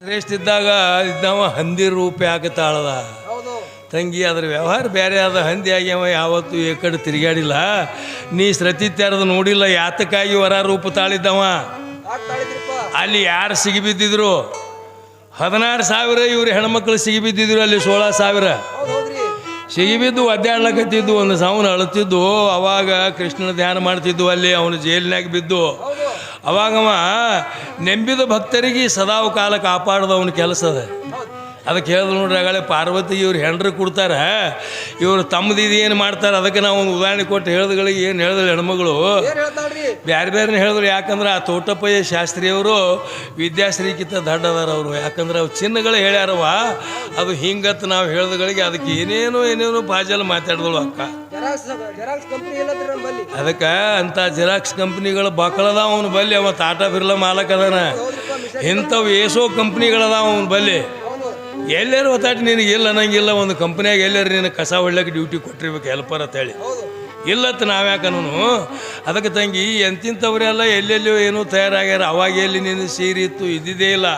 ಶ್ರೇಷ್ಠ ಇದ್ದಾಗ ಇದ್ದವ ಹಂದಿ ರೂಪ ಯಾಕೆ ತಾಳದ ತಂಗಿ ಅದ್ರ ವ್ಯವಹಾರ ಬೇರೆ ಆದ ಹಂದಿ ಆಗ್ಯಾವ ಯಾವತ್ತು ಈ ಕಡೆ ತಿರುಗಾಡಿಲ್ಲ ನೀ ಸೃತಿ ತೆರೆದು ನೋಡಿಲ್ಲ ಯಾತಕ್ಕಾಗಿ ವರ ರೂಪ ತಾಳಿದ್ದವ ಅಲ್ಲಿ ಯಾರು ಸಿಗಿಬಿದ್ದಿದ್ರು 16,000 ಇವ್ರು ಹೆಣ್ಮಕ್ಳು ಸಿಗಿಬಿದ್ದಿದ್ರು ಅಲ್ಲಿ 16,000 ಸಿಗಿಬಿದ್ದು ಒದ್ದಾಡ್ಲಕತ್ತಿದ್ದು ಒಂದು ಸಾವನ್ನ ಅಳುತ್ತಿದ್ದು ಅವಾಗ ಕೃಷ್ಣನ ಧ್ಯಾನ ಮಾಡ್ತಿದ್ದು ಅಲ್ಲಿ ಅವನು ಜೈಲಿನಾಗ ಬಿದ್ದು ಅವಾಗವ ನೆಂಬಿದ ಭಕ್ತರಿಗೆ ಸದಾವ ಕಾಲ ಕಾಪಾಡ್ದ ಅವನ ಕೆಲಸ ಅದ ಅದಕ್ಕೆ ಹೇಳಿದ್ರು ನೋಡ್ರಿ ಆಗಲೇ ಪಾರ್ವತಿಗೆ ಇವ್ರು ಹೆಂಡ್ರು ಕೊಡ್ತಾರೆ ಇವರು ತಮ್ಮದಿದು ಏನು ಮಾಡ್ತಾರೆ ಅದಕ್ಕೆ ನಾವು ಒಂದು ಉದಾಹರಣೆ ಕೊಟ್ಟು ಹೇಳಿದಗಳಿಗೆ ಏನು ಹೇಳಿದ್ರು ಹೆಣ್ಮಗಳು ಬೇರೆ ಬೇರೆ ಹೇಳಿದ್ರು ಯಾಕಂದ್ರೆ ಆ ತೋಟಪ್ಪಯ್ಯ ಶಾಸ್ತ್ರಿಯವರು ವಿದ್ಯಾಶ್ರೀಕಿಂತ ದಡ್ಡ ಅದಾರ ಅವರು ಯಾಕಂದ್ರೆ ಅವು ಚಿನ್ನಗಳು ಹೇಳ್ಯಾರವ ಅದು ಹಿಂಗತ್ತು ನಾವು ಹೇಳಿದಗಳಿಗೆ ಅದಕ್ಕೆ ಏನೇನೋ ಬಾಜಲ್ ಮಾತಾಡಿದಳು ಅಕ್ಕ ಅದಕ್ಕೆ ಅಂಥ ಜೆರಾಕ್ಸ್ ಕಂಪ್ನಿಗಳು ಬಕ್ಕಳದ ಅವನ ಬಲ್ಲಿ ಅವ ಟಾಟಾ ಬಿರ್ಲಾ ಮಾಲಕ್ ಅದಾನ ಇಂಥವು ಏಸೋ ಕಂಪ್ನಿಗಳದಾವ ಅವನ ಬಲ್ಲಿ ಎಲ್ಲರೂ ಒತ್ತಾಟಿ ನಿನಗೆ ಇಲ್ಲ ಅನ್ನಂಗಿಲ್ಲ ಒಂದು ಕಂಪ್ನಿಯಾಗ ಎಲ್ಲರೂ ನಿನಗೆ ಕಸ ಹೊಡ್ಲಿಕ್ಕೆ ಡ್ಯೂಟಿ ಕೊಟ್ಟಿರ್ಬೇಕು ಹೆಲ್ಪರ್ ಅಂತೇಳಿ ಇಲ್ಲತ್ತು ನಾವ್ಯಾಕನೂ ಅದಕ್ಕೆ ತಂಗಿ ಎಂತಿಂಥವ್ರೆಲ್ಲ ಎಲ್ಲೆಲ್ಲೋ ಏನೋ ತಯಾರಾಗ್ಯಾರ ಅವಾಗ ಎಲ್ಲಿ ನಿನ್ನ ಸೀರೆ ಇತ್ತು ಇದ್ದಿದ್ದೇ ಇಲ್ಲ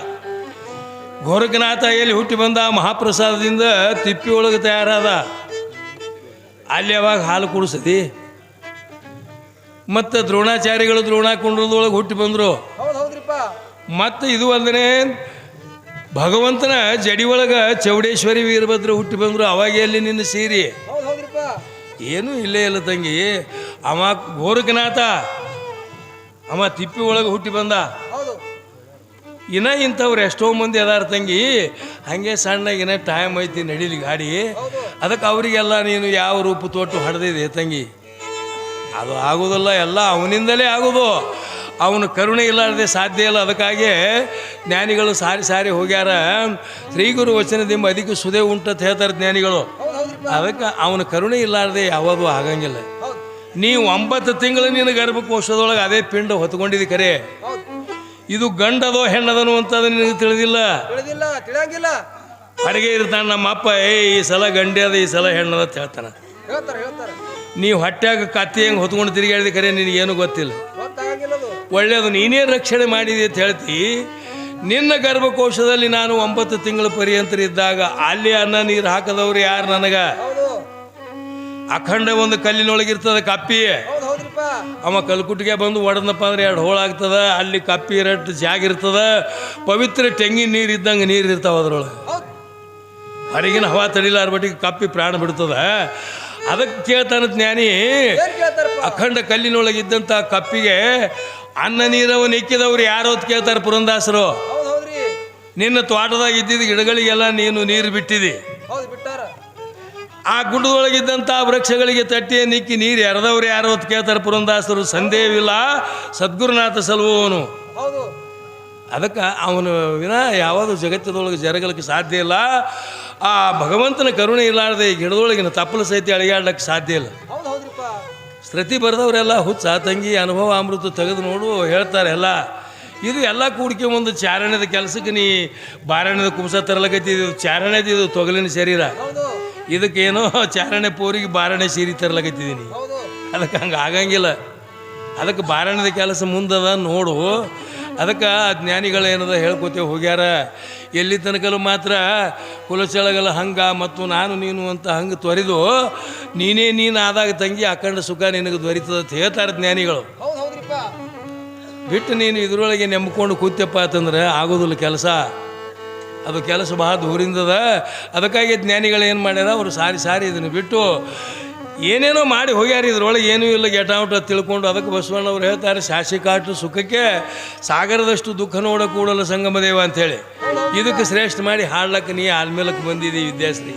ಗೋರಖನಾಥ ಎಲ್ಲಿ ಹುಟ್ಟಿ ಬಂದ ಮಹಾಪ್ರಸಾದದಿಂದ ತಿಪ್ಪಿ ಒಳಗೆ ತಯಾರಾದ ಅಲ್ಲಿ ಅವಾಗ ಹಾಲು ಕುಡಿಸದಿ ಮತ್ತು ದ್ರೋಣಾಚಾರ್ಯಗಳು ದ್ರೋಣಾಕುಂಡದೊಳಗೆ ಹುಟ್ಟಿ ಬಂದರು ಮತ್ತು ಇದು ಅಲ್ಲದೆ ಭಗವಂತನ ಜಡಿ ಒಳಗೆ ಚೌಡೇಶ್ವರಿ ವೀರಭದ್ರ ಹುಟ್ಟಿ ಬಂದರು ಅವಾಗ ಎಲ್ಲಿ ನಿನ್ನ ಸೀರೆ ಏನೂ ಇಲ್ಲೇ ಇಲ್ಲ ತಂಗಿ ಅವ ಗೋರಖನಾಥ ಅವ ತಿಪ್ಪಿ ಒಳಗೆ ಹುಟ್ಟಿ ಬಂದ ಇಂಥವ್ರು ಎಷ್ಟೋ ಮಂದಿ ಅದಾರ ತಂಗಿ ಹಾಗೆ ಸಣ್ಣಗಿನ ಟೈಮ್ ಐತಿ ನಡೀಲಿ ಗಾಡಿ ಅದಕ್ಕೆ ಅವರಿಗೆಲ್ಲ ನೀನು ಯಾವ ರೂಪ ತೊಟ್ಟು ಹೊಡೆದಿದೆ ತಂಗಿ ಅದು ಆಗೋದಲ್ಲ ಎಲ್ಲ ಅವನಿಂದಲೇ ಆಗೋದು ಅವನು ಕರುಣೆ ಇಲ್ಲಾರದೆ ಸಾಧ್ಯ ಇಲ್ಲ ಅದಕ್ಕಾಗಿ ಜ್ಞಾನಿಗಳು ಸಾರಿ ಹೋಗ್ಯಾರ ಶ್ರೀಗುರು ವಚನದಿಂದ ಅದಕ್ಕೆ ಸುದೆ ಉಂಟಂತ ಹೇಳ್ತಾರೆ ಜ್ಞಾನಿಗಳು ಅದಕ್ಕೆ ಅವನ ಕರುಣೆ ಇಲ್ಲಾರದೆ ಯಾವುದು ಆಗಂಗಿಲ್ಲ ನೀವು 9 ತಿಂಗಳು ನಿನ್ನ ಗರ್ಭಕೋಶದೊಳಗೆ ಅದೇ ಪಿಂಡ ಹೊತ್ಕೊಂಡಿದ್ದಿ ಖರೆ ಇದು ಗಂಡದೋ ಹೆಣ್ಣದನು ಅಂತ ನಿನಗೆ ತಿಳಿದಿಲ್ಲ ಅಡಿಗೆ ಇರ್ತಾನೆ ನಮ್ಮ ಅಪ್ಪ ಈ ಸಲ ಗಂಡೆ ಅದ ಈ ಸಲ ಹೆಣ್ಣದ ಅಂತ ಹೇಳ್ತಾನೆ ನೀವು ಹೊಟ್ಯಾಗ ಕತ್ತಿ ಹೆಂಗೆ ಹೊತ್ಕೊಂಡು ತಿರುಗಾಡಿದ ಖರೆ ನಿನಗೇನು ಗೊತ್ತಿಲ್ಲ ಒಳ್ಳೆಯದು ನೀನೇ ರಕ್ಷಣೆ ಮಾಡಿದೆ ಅಂತ ಹೇಳ್ತಿ ನಿನ್ನ ಗರ್ಭಕೋಶದಲ್ಲಿ ನಾನು 9 ತಿಂಗಳ ಪರ್ಯಂತರಿದ್ದಾಗ ಅಲ್ಲಿ ಅನ್ನ ನೀರು ಹಾಕದವ್ರು ಯಾರು ನನಗೆ ಅಖಂಡ ಒಂದು ಕಲ್ಲಿನೊಳಗಿರ್ತದ ಕಪ್ಪಿ ಅವ ಕಲ್ಕುಟ್ಟಿಗೆ ಬಂದು ಒಡದಪ್ಪ ಅಂದ್ರೆ 2 ಹೋಳಾಗ್ತದ ಅಲ್ಲಿ ಕಪ್ಪಿ ರಟ್ಟು ಜಾಗಿರ್ತದ ಪವಿತ್ರ ತೆಂಗಿನ ನೀರು ಇದ್ದಂಗೆ ನೀರು ಇರ್ತಾವ ಅದ್ರೊಳಗೆ ಹೊರಗಿನ ಹವಾ ತಡಿಲಾರ ಬಟ್ಟಿಗೆ ಕಪ್ಪಿ ಪ್ರಾಣ ಬಿಡ್ತದ ಅದಕ್ಕೆ ಕೇಳ್ತಾನ ಜ್ಞಾನಿ ಅಖಂಡ ಕಲ್ಲಿನೊಳಗಿದ್ದಂಥ ಕಪ್ಪಿಗೆ ಅನ್ನ ನೀರವನ್ನು ಇಕ್ಕಿದವ್ರು ಯಾರೋ ಕೇಳ್ತಾರೆ ಪುರಂದಾಸರು ನಿನ್ನ ತೋಟದಾಗ ಇದ್ದಿದ್ದ ಗಿಡಗಳಿಗೆಲ್ಲ ನೀನು ನೀರು ಬಿಟ್ಟಿದಿ ಆ ಗುಡ್ಡದೊಳಗಿದ್ದಂಥ ವೃಕ್ಷಗಳಿಗೆ ತಟ್ಟಿಯನ್ನು ಇಕ್ಕಿ ನೀರು ಎರೆದವ್ರು ಯಾರೋ ಕೇಳ್ತಾರೆ ಪುರಂದಾಸರು ಸಂದೇಹವಿಲ್ಲ ಸದ್ಗುರುನಾಥ ಸಲುವವನು ಅದಕ್ಕೆ ಅವನು ವಿನ ಯಾವುದು ಜಗತ್ತದೊಳಗೆ ಜರಗಲಿಕ್ಕೆ ಸಾಧ್ಯ ಇಲ್ಲ ಆ ಭಗವಂತನ ಕರುಣೆ ಇಲ್ಲಾರ್ದೆ ಈ ಗಿಡದೊಳಗಿನ ತಪ್ಪಲು ಸಹಿತ ಅಳಿಗಾಡ್ಲಿಕ್ಕೆ ಸಾಧ್ಯ ಇಲ್ಲ ಶ್ರುತಿ ಬರೆದವರೆಲ್ಲ ಹುಚ್ಚ ತಂಗಿ ಅನುಭವ ಅಮೃತ ತೆಗೆದು ನೋಡು ಹೇಳ್ತಾರೆ ಎಲ್ಲ ಇದು ಎಲ್ಲ ಕೂಡಿಕೆ ಒಂದು ಚಾರಣದ ಕೆಲಸಕ್ಕೆ ನೀ ಬಾರಣದ ಕುಂಸ ತರಲಕತ್ತಿದ್ದು ಚಾರಣದಿದು ತೊಗಲಿನ ಶರೀರ ಇದಕ್ಕೇನೋ ಚಾರಣೆ ಪೋರಿಗೆ ಬಾರಣೆ ಸೀರೆ ತರಲಕತ್ತಿದ್ದೀನಿ ಅದಕ್ಕೆ ಹಂಗೆ ಆಗಂಗಿಲ್ಲ ಅದಕ್ಕೆ ಬಾರಣದ ಕೆಲಸ ಮುಂದದ ನೋಡು ಅದಕ್ಕೆ ಜ್ಞಾನಿಗಳೇನದ ಹೇಳ್ಕೊತೇವೆ ಹೋಗ್ಯಾರ ಎಲ್ಲಿ ತನಕಲು ಮಾತ್ರ ಕುಲಚಳಗಲ ಹಂಗೆ ಮತ್ತು ನಾನು ನೀನು ಅಂತ ಹಂಗೆ ತೊರೆದು ನೀನು ಆದಾಗ ತಂಗಿ ಅಖಂಡ ಸುಖ ನಿನಗೆ ದೊರೀತದ ಅಂತ ಹೇಳ್ತಾರೆ ಜ್ಞಾನಿಗಳು ಬಿಟ್ಟು ನೀನು ಇದ್ರೊಳಗೆ ನೆಮ್ಕೊಂಡು ಕೂತ್ಯಪ್ಪ ಅಂತಂದ್ರೆ ಆಗೋದಿಲ್ಲ ಕೆಲಸ ಅದು ಕೆಲಸ ಭಾಳ ದೂರಿಂದದ ಅದಕ್ಕಾಗಿ ಜ್ಞಾನಿಗಳು ಏನು ಮಾಡ್ಯಾರ ಅವರು ಸಾರಿ ಇದನ್ನು ಬಿಟ್ಟು ಏನೇನೋ ಮಾಡಿ ಹೋಗ್ಯಾರ ಇದ್ರೊಳಗೆ ಏನೂ ಇಲ್ಲ ಗೆಟಾವುಟ ತಿಳ್ಕೊಂಡು ಅದಕ್ಕೆ ಬಸವಣ್ಣವ್ರು ಹೇಳ್ತಾರೆ ಶಾಸಿಕಾಟು ಸುಖಕ್ಕೆ ಸಾಗರದಷ್ಟು ದುಃಖ ನೋಡ ಕೂಡಲ ಸಂಗಮದೇವ ಅಂಥೇಳಿ ಇದಕ್ಕೆ ಶ್ರೇಷ್ಠ ಮಾಡಿ ಹಾಡ್ಲಕ್ಕೆ ನೀ ಆಲ್ಮೇಲಕ್ಕೆ ಬಂದಿದ್ದೀವಿ ವಿದ್ಯಾಶ್ರೀ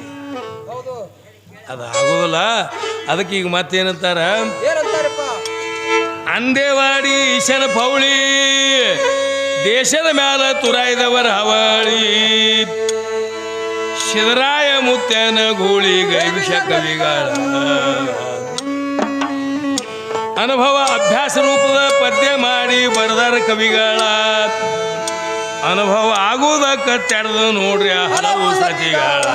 ಅದು ಆಗೋದಿಲ್ಲ ಅದಕ್ಕೆ ಈಗ ಮತ್ತೇನಂತಾರ ಅಂದೇವಾಡಿ ಈಶನ ಪೌಳಿ ದೇಶದ ಮ್ಯಾಲ ತುರಾಯ್ದವರ ಹವಳಿ ಶಿವರಾಯ ಮುತ್ಯನ ಗೂಳಿ ಗೈವಿಷ ಕವಿಗಳ ಅನುಭವ ಅಭ್ಯಾಸ ರೂಪದ ಪದ್ಯ ಮಾಡಿ ಬರೆದಾರ ಕವಿಗಳ ಅನುಭವ ಆಗುವುದಕ್ಕೆ ತೆರೆದು ನೋಡ್ರಿ ಹಲವು ಸತಿಗಳ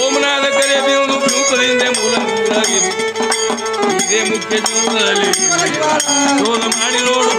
ಓಮನಾದ ಕರೆ ಬಿರುದು ರೂಪದಿಂದ ಮೂಲ ಮೂಲಾಗಿದೆ ಇದೇ ಮುಖ್ಯ ಜೀವನದಲ್ಲಿ ಶೋಧ ಮಾಡಿ ನೋಡು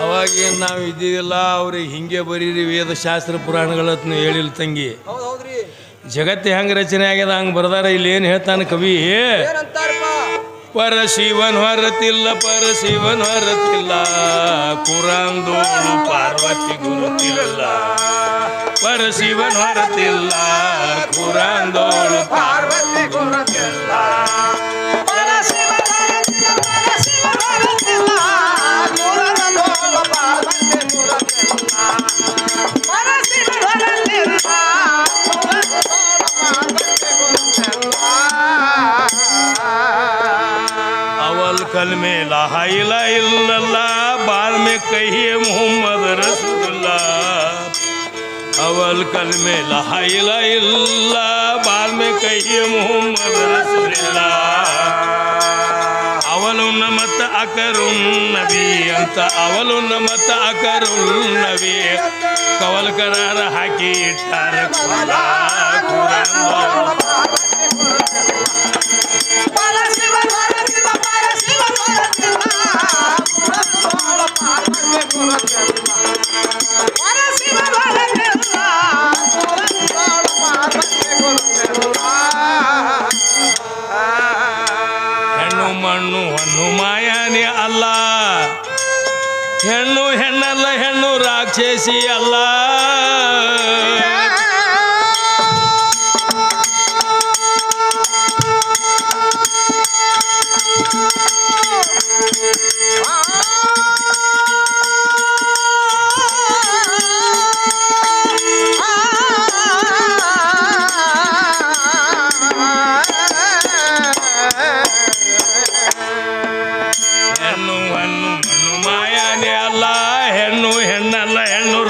ಅವಾಗೇನು ನಾವು ಇದ್ದೀವಿಲ್ಲ ಅವ್ರಿಗೆ ಹಿಂಗೆ ಬರೀರಿ ವೇದಶಾಸ್ತ್ರ ಪುರಾಣಗಳತ್ನ ಹೇಳಿಲ್ಲ ತಂಗಿ. ಜಗತ್ತು ಹೆಂಗೆ ರಚನೆ ಆಗ್ಯದ ಹಂಗೆ ಬರ್ದಾರ. ಇಲ್ಲಿ ಏನು ಹೇಳ್ತಾನೆ ಕವಿ, ಪರಶಿವನ್ ಹೊರತಿಲ್ಲ ಪರಶಿವನ್ ಹೊರತಿಲ್ಲ ಕುರಾಂದೋಳು ಪಾರ್ವತಿ ಗುರುತಿಲ್ಲ ಪರಶಿವನ್ ಹೊರತಿಲ್ಲ ಕುರಾಂದೋಳು ಪಾರ್ವತಿ ಗುರುತಿಲ್ಲ अवल कल में ला इला इल्लल्लाह बाद में कहिए मोहम्मद रसूलुल्लाह अवल कल में ला इला इल्लल्लाह बाद में कहिए मोहम्मद रसूलुल्लाह ಅವಲುನ್ನ ಮತ ಅಕರುನ್ ನಬಿ ಅಂತ ಅವಲುನ್ನ ಮತ ಅಕರುನ್ ನಬಿ ಕವಲ್ ಕರಾರ ಹಾಕಿ ಇಟ್ಟಾರ ಹೆಣ್ಣು ಮಣ್ಣು ಹಣ್ಣು ಮಾಯಾನೆ ಅಲ್ಲ ಹೆಣ್ಣು ಹೆಣ್ಣಲ್ಲ ಹೆಣ್ಣು ರಾಕ್ಷಸಿ ಅಲ್ಲ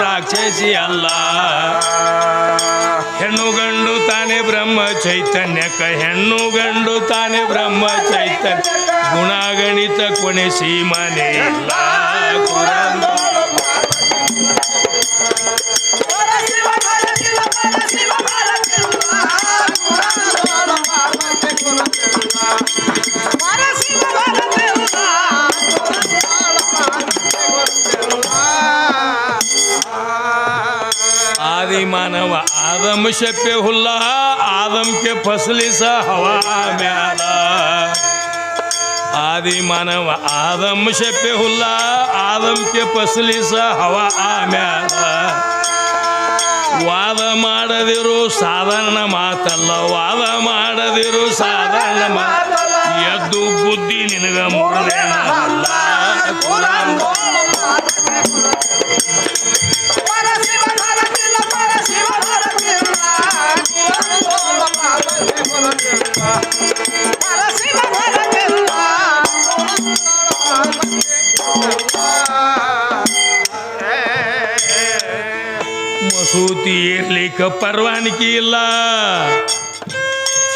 ರಾಕ್ಷಸಿ ಅಲ್ಲ ಹೆಣ್ಣು ಗಂಡು ತಾನೇ ಬ್ರಹ್ಮ ಚೈತನ್ಯಕ ಹೆಣ್ಣು ಗಂಡು ತಾನೇ ಬ್ರಹ್ಮ ಚೈತನ್ಯ ಗುಣಗಣಿತ ಕೊನೆ ಸೀಮನೆ ಇಲ್ಲ आदि मानव आदम से पे हुल्ला आदम के फसली सा हवा म्याला आदि मानव आदम से पे हुल्ला आदम के फसली सा हवा म्याला ವಾದ ಮಾಡದಿರು ಸಾಧಾರಣ ಮಾತಲ್ಲ ವಾದ ಮಾಡದಿರು ಸಾಧಾರಣ ಮಾತ ಎದ್ದು ಬುದ್ಧಿ ನಿನಗ ಮುರದೇನ ಅಲ್ಲ ಮಸೂತಿ ಇರ್ಲಿಕ್ಕೆ ಪರವಾನಗಿ ಇಲ್ಲ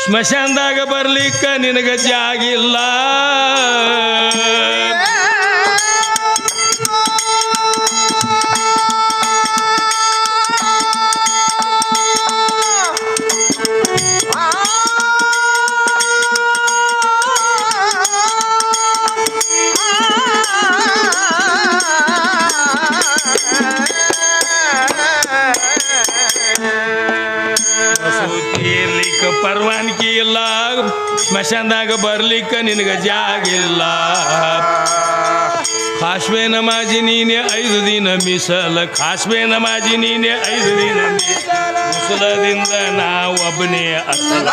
ಸ್ಮಶಾನದಾಗ ಬರ್ಲಿಕ್ಕೆ ನಿನಗೆ ಜಾಗಿಲ್ಲ ಪರವಾನಗಿ ಇಲ್ಲ ಸ್ಮಶಾನದಾಗ ಬರ್ಲಿಕ್ಕೆ ನಿನಗೆ ಜಾಗಿಲ್ಲ ಖಾಸ್ಬೆ ನಮಾಜಿ ನೀನೆ 5 ದಿನ ಮೀಸಲ ಖಾಸ್ಬೆ ನಮಾಜಿ ನೀನೆ 5 ದಿನ ಮುಸಲದಿಂದ ನಾವು ಒಬ್ಬನೇ ಅಸಲ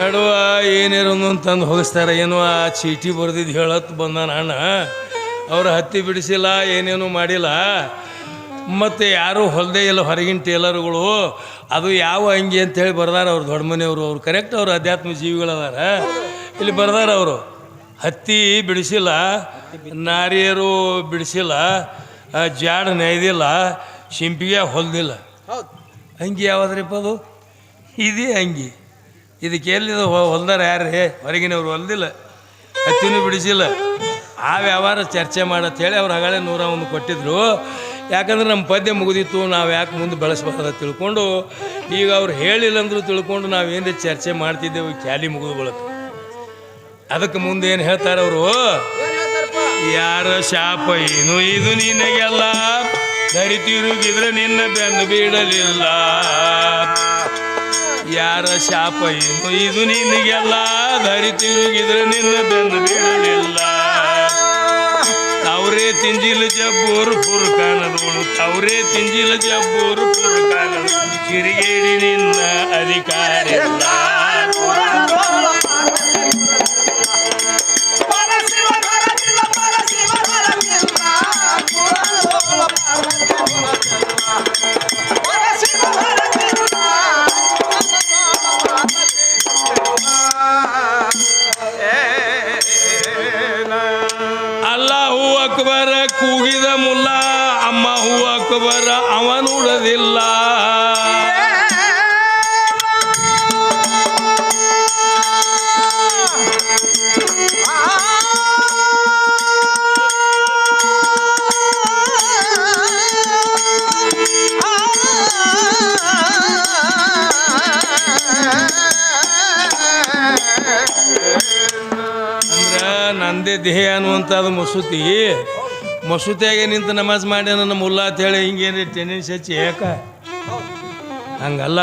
ನಡುವ ಏನೇನು ತಂದು ಹೋಗಿಸ್ತಾರೆ ಏನೋ ಆ ಚೀಟಿ ಬರ್ದಿದ್ದು ಹೇಳತ್ತು ಬಂದಾನ ಅಣ್ಣ. ಅವ್ರು ಹತ್ತಿ ಬಿಡಿಸಿಲ್ಲ, ಏನೇನು ಮಾಡಿಲ್ಲ. ಮತ್ತು ಯಾರೂ ಹೊಲದೇ ಇಲ್ಲ ಹೊರಗಿನ ಟೇಲರ್ಗಳು. ಅದು ಯಾವ ಅಂಗಿ ಅಂತೇಳಿ ಬರ್ದಾರ ಅವ್ರು ದೊಡ್ಡ ಮನೆಯವರು. ಅವ್ರು ಕರೆಕ್ಟ್ ಅವ್ರು ಅಧ್ಯಾತ್ಮ ಜೀವಿಗಳದಾರ. ಇಲ್ಲಿ ಬರ್ದಾರ ಅವರು ಹತ್ತಿ ಬಿಡಿಸಿಲ್ಲ, ನಾರಿಯರು ಬಿಡಿಸಿಲ್ಲ, ಜಾಡ ನೆಯ್ದಿಲ್ಲ, ಶಿಂಪಿಗೆ ಹೊಲ್ದಿಲ್ಲ. ಅಂಗಿ ಯಾವ್ದ್ರಿಪ್ಪ ಅದು? ಇದೇ ಅಂಗಿ. ಇದಕ್ಕೆ ಎಲ್ಲಿದು ಹೊಲ್ದಾರ ಯಾರೇ? ಹೊರಗಿನವ್ರು ಹೊಲ್ದಿಲ್ಲ, ಹತ್ತಿನೂ ಬಿಡಿಸಿಲ್ಲ. ಆ ವ್ಯವಹಾರ ಚರ್ಚೆ ಮಾಡತ್ತೇಳಿ ಅವ್ರು ಹಾಗಾಳೆ 101 ಕೊಟ್ಟಿದ್ರು. ಯಾಕಂದ್ರೆ ನಮ್ಮ ಪದ್ಯ ಮುಗಿದಿತ್ತು, ನಾವು ಯಾಕೆ ಮುಂದೆ ಬೆಳೆಸ್ಬೇಕಂತ ತಿಳ್ಕೊಂಡು, ಈಗ ಅವ್ರು ಹೇಳಿಲ್ಲ ಅಂದರೂ ತಿಳ್ಕೊಂಡು ನಾವೇನು ಚರ್ಚೆ ಮಾಡ್ತಿದ್ದೆವು. ಕ್ಯಾಲಿ ಮುಗಿದು ಬೀಳುತ್ತೆ. ಅದಕ್ಕೆ ಮುಂದೆ ಏನು ಹೇಳ್ತಾರೆ ಅವರು? ಯಾರ ಶಾಪ ಏನು ಇದು ನಿನಗೆಲ್ಲ, ಧರಿ ತಿರುಗಿದ್ರೆ ನಿನ್ನ ಬೆನ್ನು ಬೀಳಲಿಲ್ಲ. ಯಾರ ಶಾಪ ಏನು ಇದು ನಿನಗೆಲ್ಲ, ಧರಿ ತಿರುಗಿದ್ರೆ ನಿನ್ನ ಬೆನ್ನು ಬೀಳಲಿಲ್ಲ. ತವರೇ ತಿಂಜಿಲ ಜಬ್ಬೂರು ಪುರುಕಾನದೋಳು, ತವರೇ ತಿಂಜಿಲ ಜಬ್ಬೂರು ಪುರುಕಾನದೋಳು, ಕಿರಿಗೇಡಿ ನಿನ್ನ ಅಧಿಕಾರ ಇಲ್ಲ. ಅಲ್ಲಾಹು ಅಕ್ಬರ ಕೂಗಿದ ಮುಲ್ಲ, ಅಮ್ಮಹು ಅಕ್ಬರ ಅವನುಡದಿಲ್ಲ. ನಂದೇ ದೇಹ ಅನ್ನುವಂಥದ್ದು ಮಸೂತಿಯಾಗೆ ನಿಂತು ನಮಾಜ್ ಮಾಡಿ ನನ್ನ ಮುಲ್ಲಾ ಅಂತೇಳಿ ಹಿಂಗೇನು ಟೆನ್ನಿಸ್ ಹಚ್ಚಿ ಯಾಕ ಹಂಗಲ್ಲ.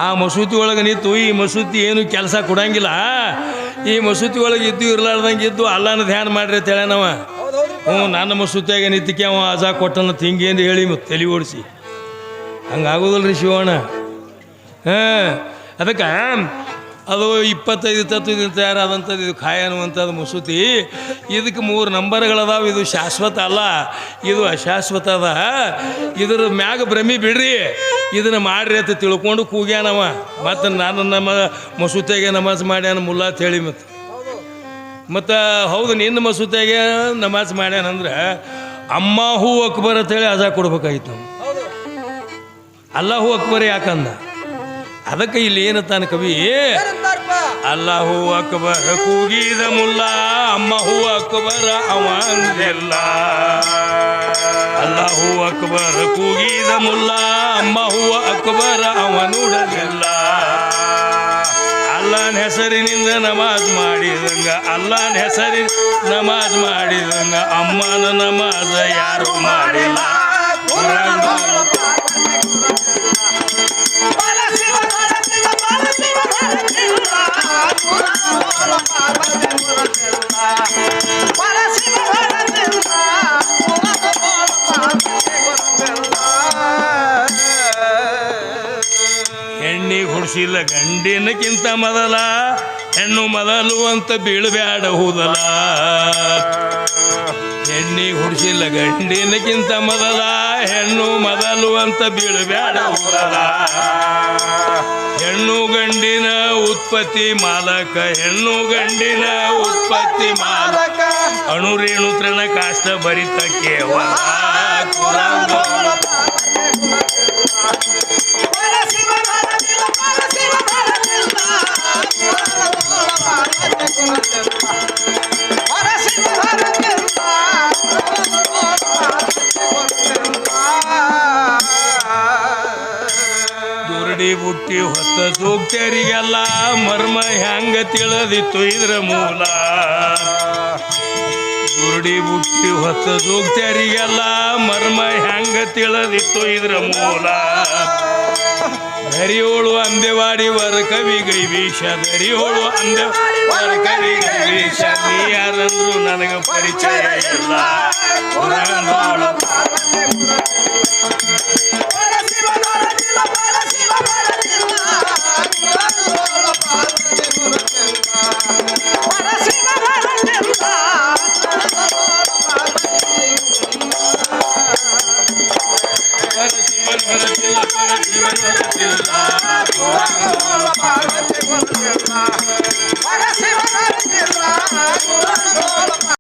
ಆ ಮಸೂತಿ ಒಳಗೆ ನಿಂತು ಈ ಮಸೂತಿ ಏನು ಕೆಲಸ ಕೊಡಂಗಿಲ್ಲ. ಈ ಮಸೂತಿ ಒಳಗೆ ಇದ್ದು ಇರ್ಲಾರ್ದಂಗೆ ಇದ್ದು ಅಲ್ಲಾನ ಧ್ಯಾನ ಮಾಡ್ರಿ ಅಂತ ಹೇಳ ನಾವ. ನನ್ನ ಮಸೂತಿಯಾಗೆ ನಿಂತಿಕೆ ಅವ ಅಜಾ ಕೊಟ್ಟನ ಹಿಂಗೇನು ಹೇಳಿ ತಲೆ ಓಡಿಸಿ ಹಂಗಾಗೋದಲ್ರಿ ಶಿವಣ್ಣ. ಅದಕ್ಕೆ ಅದು 25 ತತ್ವದಿಂದ ತಯಾರಾದಂಥದ್ದು ಇದು ಖಾಯ ಅನ್ನುವಂಥದ್ದು ಮಸೂತಿ. ಇದಕ್ಕೆ 3 ನಂಬರ್ಗಳದಾವ. ಇದು ಶಾಶ್ವತ ಅಲ್ಲ, ಇದು ಅಶಾಶ್ವತ ಅದ. ಇದ್ರ ಮ್ಯಾಗ ಭ್ರಮಿ ಬಿಡ್ರಿ, ಇದನ್ನು ಮಾಡ್ರಿ ಅಂತ ತಿಳ್ಕೊಂಡು ಕೂಗ್ಯಾನವ. ಮತ್ತು ನಾನು ನಮ್ಮ ಮಸೂತಿಯಾಗೆ ನಮಾಜ್ ಮಾಡ್ಯಾನ ಮುಲ್ಲಾ ಅಂತ ಹೇಳಿ. ಮತ್ತು ಹೌದು ನಿನ್ನ ಮಸೂತಿಯಾಗೆ ನಮಾಜ್ ಮಾಡ್ಯಾನಂದ್ರೆ ಅಮ್ಮಾಹು ಅಕ್ಬರ್ ಅಂತೇಳಿ ಅಜಾ ಕೊಡ್ಬೇಕಾಗಿತ್ತು. ಅಲ್ಲಾಹು ಅಕ್ಬರ್ ಯಾಕಂದ? ಅದಕ್ಕೆ ಇಲ್ಲಿ ಏನತ್ತಾನ ಕವಿ, ಅಲ್ಲಾಹು ಅಕ್ಬರ್ ಕೂಗಿದ ಮುಲ್ಲ, ಅಮ್ಮಹು ಅಕ್ಬರ ಅವಂದಿಲ್ಲ. ಅಲ್ಲಾಹು ಅಕ್ಬರ್ ಕೂಗಿದ ಮುಲ್ಲ, ಅಮ್ಮಹು ಅಕ್ಬರ ಅವನುಡಲಿಲ್ಲ. ಅಲ್ಲಾನ ಹೆಸರಿನಿಂದ ನಮಾಜ್ ಮಾಡಿದಂಗ, ಅಲ್ಲಾನ ಹೆಸರಿನ ನಮಾಜ್ ಮಾಡಿದಂಗ ಅಮ್ಮನ ನಮಾಜ ಯಾರು ಮಾಡಿಲ್ಲ. ಹೆಣ್ಣಿ ಹುಡ್ಸಿಲ್ಲ ಗಂಡಿನಕ್ಕಿಂತ ಮೊದಲ, ಹೆಣ್ಣು ಮೊದಲು ಅಂತ ಬೀಳಬ್ಯಾಡ ಹೂದಲ. ಹೆಣ್ಣಿ ಹುಡ್ಸಿಲ್ಲ ಗಂಡಿನಕ್ಕಿಂತ ಮೊದಲ, ಹೆಣ್ಣು ಮೊದಲು ಅಂತ ಬೀಳಬ್ಯಾಡ ಹೂದಲ. ಹೆಣ್ಣು ಗಂಡಿನ ಉತ್ಪತ್ತಿ ಮಾಲಕ, ಹೆಣ್ಣು ಗಂಡಿನ ಉತ್ಪತ್ತಿ ಮಾಲಕ. ಅಣುರೇಣು ತೃಣ ಕಾಷ್ಟ ಭರಿತ ಕೇವಲ ದುರಡಿ ಬುಟ್ಟಿ ಹೊತ್ತ ಸೂಕ್ತರಿಗೆಲ್ಲ ಮರ್ಮ ಹೆಂಗ ತಿಳಿದಿತ್ತು ಇದ್ರ ಮೂಲ. ದುರಡಿ ಬುಟ್ಟಿ ಹೊತ್ತ ಸೂಕ್ತರಿಗೆಲ್ಲ ಮರ್ಮ ಹೆಂಗ ತಿಳಿದಿತ್ತು ಇದ್ರ ಮೂಲ. ಧರಿಯೋಳು ಅಂದೆವಾಡಿ ವರ ಕವಿ ಗೈವೀಶ, ಧರಿಯೋಳು ಅಂದೆವಾಡಿ ಕವಿ ಗೈವೀಶ. ನೀ ಯಾರಂದ್ರು ನನಗೆ ಪರಿಚಯ ಇಲ್ಲ.